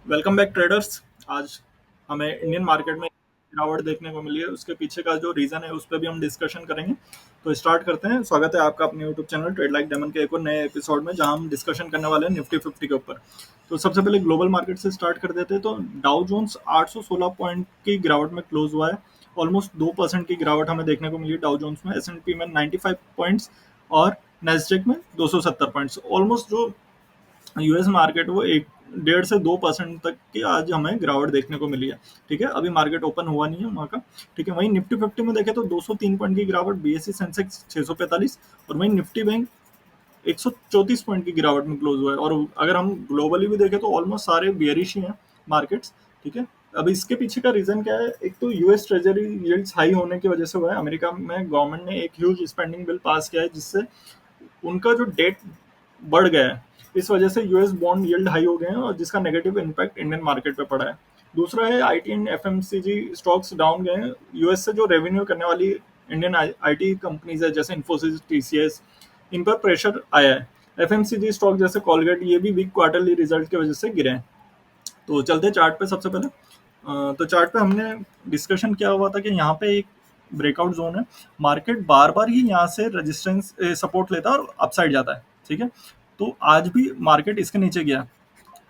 Welcome back traders. आज हमें Indian market में गिरावट देखने को मिली है, उसके पीछे का जो रीज़न है उस पर भी हम डिस्कशन करेंगे। तो स्टार्ट करते हैं। स्वागत है आपका अपने YouTube channel trade like diamond के एक और नए एपिसोड में, जहां हम डिस्कशन करने वाले हैं निफ्टी 50 के ऊपर। तो सबसे पहले ग्लोबल मार्केट से स्टार्ट कर देते हैं। तो डाउ जोन्स 816 पॉइंट की गिरावट में क्लोज हुआ है। ऑलमोस्ट 2% की गिरावट हमें देखने को मिली डाउ जोन्स में। S&P में 95 पॉइंट्स और नेस्डेक में 270 पॉइंट्स। ऑलमोस्ट जो यूएस मार्केट वो 1.5 से 2% तक की आज हमें गिरावट देखने को मिली है। ठीक है, अभी मार्केट ओपन हुआ नहीं है वहाँ का। ठीक है, वहीं निफ्टी 50 में देखें तो 203 पॉइंट की गिरावट, बीएसई सेंसेक्स 645 और वहीं निफ्टी बैंक 134 पॉइंट की गिरावट में क्लोज हुआ है। और अगर हम ग्लोबली भी देखें तो ऑलमोस्ट सारे बियरिश ही हैं मार्केट्स। ठीक है, अब इसके पीछे का रीजन क्या है? एक तो यूएस ट्रेजरी यील्ड्स हाई होने की वजह से हुआ है। अमेरिका में गवर्नमेंट ने एक ह्यूज स्पेंडिंग बिल पास किया है, जिससे उनका जो डेट बढ़ गया है। इस वजह से यूएस बॉन्ड यील्ड हाई हो गए हैं, और जिसका नेगेटिव इम्पैक्ट इंडियन मार्केट पे पड़ा है। दूसरा है IT and FMCG stocks down गए हैं। यूएस से जो रेवेन्यू करने वाली इंडियन आईटी कंपनीज है, जैसे इन्फोसिस, टीसीएस, इन पर प्रेशर आया है। एफएमसीजी स्टॉक जैसे कॉलगेट, ये भी वीक क्वार्टरली रिजल्ट की वजह से गिरे हैं। तो चलते चार्ट पे सबसे पहले। तो चार्ट पे हमने डिस्कशन किया हुआ था कि यहाँ पे एक ब्रेकआउट जोन है। मार्केट बार बार ही यहाँ से रेजिस्टेंस सपोर्ट लेता है और अपसाइड जाता है। ठीक है, तो आज भी मार्केट इसके नीचे गया।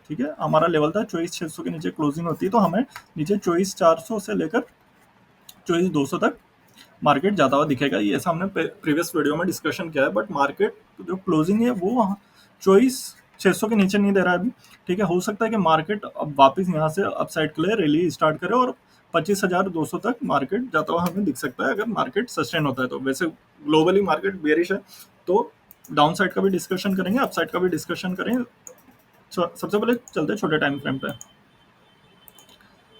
ठीक है, हमारा लेवल था 24,600 के नीचे क्लोजिंग होती है, तो हमें नीचे 24,400 से लेकर 24,200 तक मार्केट जाता हुआ दिखेगा। ये ऐसा हमने प्रीवियस वीडियो में डिस्कशन किया है। बट मार्केट जो क्लोजिंग है वो 24,600 के नीचे नहीं दे रहा है अभी। ठीक है, हो सकता है कि मार्केट अब वापस यहाँ से अपसाइड के लिए रैली स्टार्ट करे और 25,200 तक मार्केट जाता हुआ हमें दिख सकता है, अगर मार्केट सस्टेन होता है तो। वैसे ग्लोबली मार्केट बेरिश है, तो डाउन साइड का भी डिस्कशन करेंगे, अप साइड का भी डिस्कशन करेंगे। सबसे पहले चलते हैं छोटे टाइम फ्रेम पे।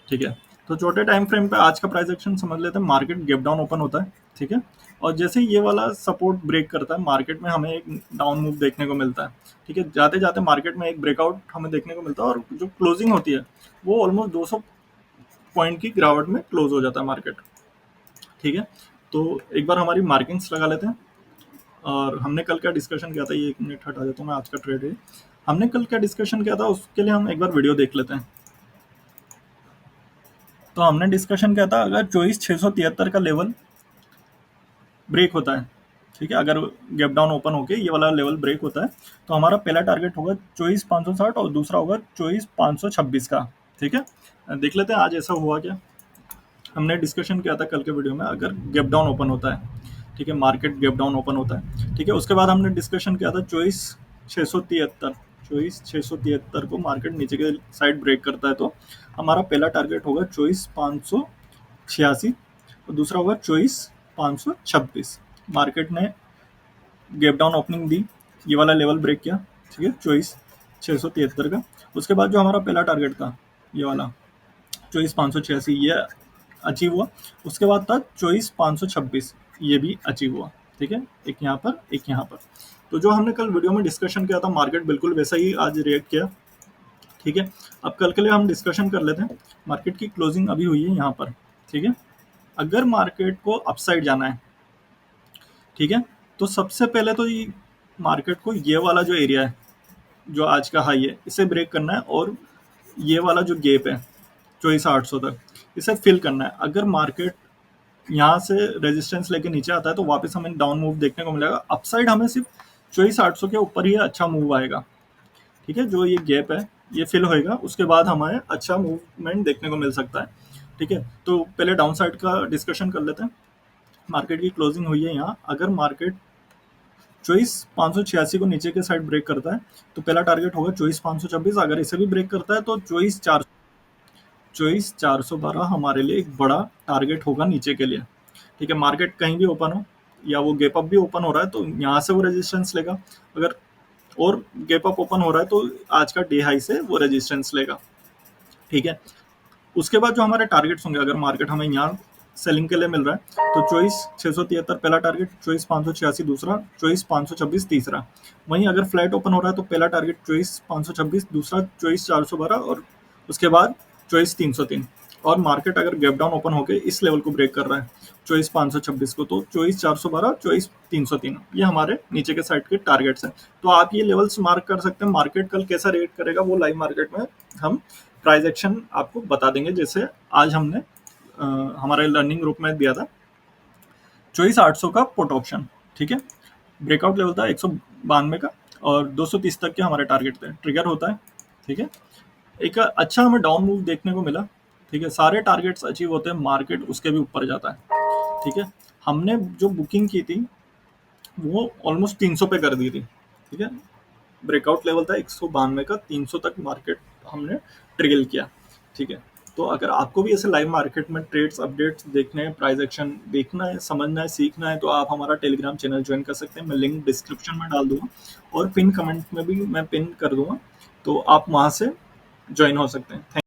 ठीक है, तो छोटे टाइम फ्रेम पे आज का प्राइस एक्शन समझ लेते हैं। मार्केट गैप डाउन ओपन होता है। ठीक है, और जैसे ही ये वाला सपोर्ट ब्रेक करता है, मार्केट में हमें एक डाउन मूव देखने को मिलता है। ठीक है, जाते जाते मार्केट में एक ब्रेकआउट हमें देखने को मिलता है, और जो क्लोजिंग होती है वो ऑलमोस्ट 200 पॉइंट की गिरावट में क्लोज हो जाता है मार्केट। ठीक है, तो एक बार हमारी मार्किंग्स लगा लेते हैं। और हमने कल क्या डिस्कशन किया था, ये 1 मिनट हटा देता हूँ मैं। आज का ट्रेड है, हमने कल क्या डिस्कशन किया था उसके लिए हम एक बार वीडियो देख लेते हैं। तो हमने डिस्कशन किया था, अगर 24,673 का लेवल ब्रेक होता है, ठीक है, अगर गैप डाउन ओपन होके ये वाला लेवल ब्रेक होता है, तो हमारा पहला टारगेट होगा 24,560 और दूसरा होगा 24,526 का। ठीक है, देख लेते हैं आज ऐसा हुआ क्या। हमने डिस्कशन किया था कल के वीडियो में, अगर गैप डाउन ओपन होता है, ठीक है, मार्केट गैप डाउन ओपन होता है, ठीक है, उसके बाद हमने डिस्कशन किया था 24,673 को मार्केट नीचे के साइड ब्रेक करता है, तो हमारा पहला टारगेट होगा 24,586 और दूसरा होगा 24,526। मार्केट ने गैप डाउन ओपनिंग दी, ये वाला लेवल ब्रेक किया। ठीक है, 24,673 का। उसके बाद जो हमारा पहला टारगेट था, ये वाला 24,586, ये अचीव हुआ। उसके बाद था 24,526, ये भी अचीव हुआ। ठीक है, एक यहाँ पर, एक यहाँ पर। तो जो हमने कल वीडियो में डिस्कशन किया था, मार्केट बिल्कुल वैसा ही आज रिएक्ट किया। ठीक है, अब कल के लिए हम डिस्कशन कर लेते हैं। मार्केट की क्लोजिंग अभी हुई है यहाँ पर। ठीक है, अगर मार्केट को अपसाइड जाना है, ठीक है, तो सबसे पहले तो ये मार्केट को ये वाला जो एरिया है, जो आज का हाई है, इसे ब्रेक करना है, और ये वाला जो गैप है 24,800 तक, इसे फिल करना है। अगर मार्केट यहाँ से रेजिस्टेंस लेके नीचे आता है, तो वापस हमें डाउन मूव देखने को मिलेगा। अपसाइड हमें सिर्फ 24,800 के ऊपर ही अच्छा मूव आएगा। ठीक है, जो ये गैप है ये फिल होएगा, उसके बाद हमें अच्छा मूवमेंट देखने को मिल सकता है। ठीक है, तो पहले डाउन साइड का डिस्कशन कर लेते हैं। मार्केट की क्लोजिंग हुई है यहाँ। अगर मार्केट 24,586 को नीचे के साइड ब्रेक करता है, तो पहला टारगेट होगा 24,526। अगर इसे भी ब्रेक करता है तो 24,412 हमारे लिए एक बड़ा टारगेट होगा नीचे के लिए। ठीक है, मार्केट कहीं भी ओपन हो, या वो गैप अप भी ओपन हो रहा है, तो यहाँ से वो रेजिस्टेंस लेगा। अगर और गैप अप ओपन हो रहा है, तो आज का डे हाई से वो रेजिस्टेंस लेगा। ठीक है, उसके बाद जो हमारे टारगेट्स होंगे, अगर मार्केट हमें यहाँ सेलिंग के लिए मिल रहा है, तो 24,673 पहला टारगेट, 24,586 दूसरा, 24,526 तीसरा। वहीं अगर फ्लैट ओपन हो रहा है, तो पहला टारगेट 24,526, दूसरा 24,412 और उसके बाद 24,303। और मार्केट अगर गैप डाउन ओपन होकर इस लेवल को ब्रेक कर रहा है 24,526 को, तो 24,412, 24,303, ये हमारे नीचे के साइड के टारगेट्स हैं। तो आप ये लेवल्स मार्क कर सकते हैं। मार्केट कल कैसा रिएक्ट करेगा वो लाइव मार्केट में हम प्राइस एक्शन आपको बता देंगे। जैसे आज हमने हमारे लर्निंग ग्रुप में दिया था 24,800 का पुट ऑप्शन, ठीक है। ब्रेकआउट लेवल था 192 का और 230 तक के हमारे टारगेट थे। ट्रिगर होता है, ठीक है। एक अच्छा हमें डाउन मूव देखने को मिला, ठीक है। सारे टारगेट्स अचीव होते हैं, मार्केट उसके भी ऊपर जाता है, ठीक है। हमने जो बुकिंग की थी वो ऑलमोस्ट 300 पे कर दी थी, ठीक है। ब्रेकआउट लेवल था 192 का, 300 तक मार्केट हमने ट्रेल किया, ठीक है। तो अगर आपको भी ऐसे लाइव मार्केट में ट्रेड्स अपडेट्स देखने हैं, प्राइस एक्शन देखना है, समझना है, सीखना है, तो आप हमारा टेलीग्राम चैनल ज्वाइन कर सकते हैं। मैं लिंक डिस्क्रिप्शन में डाल दूंगा और पिन कमेंट में भी मैं पिन कर दूंगा, तो आप वहां से ज्वाइन हो सकते हैं।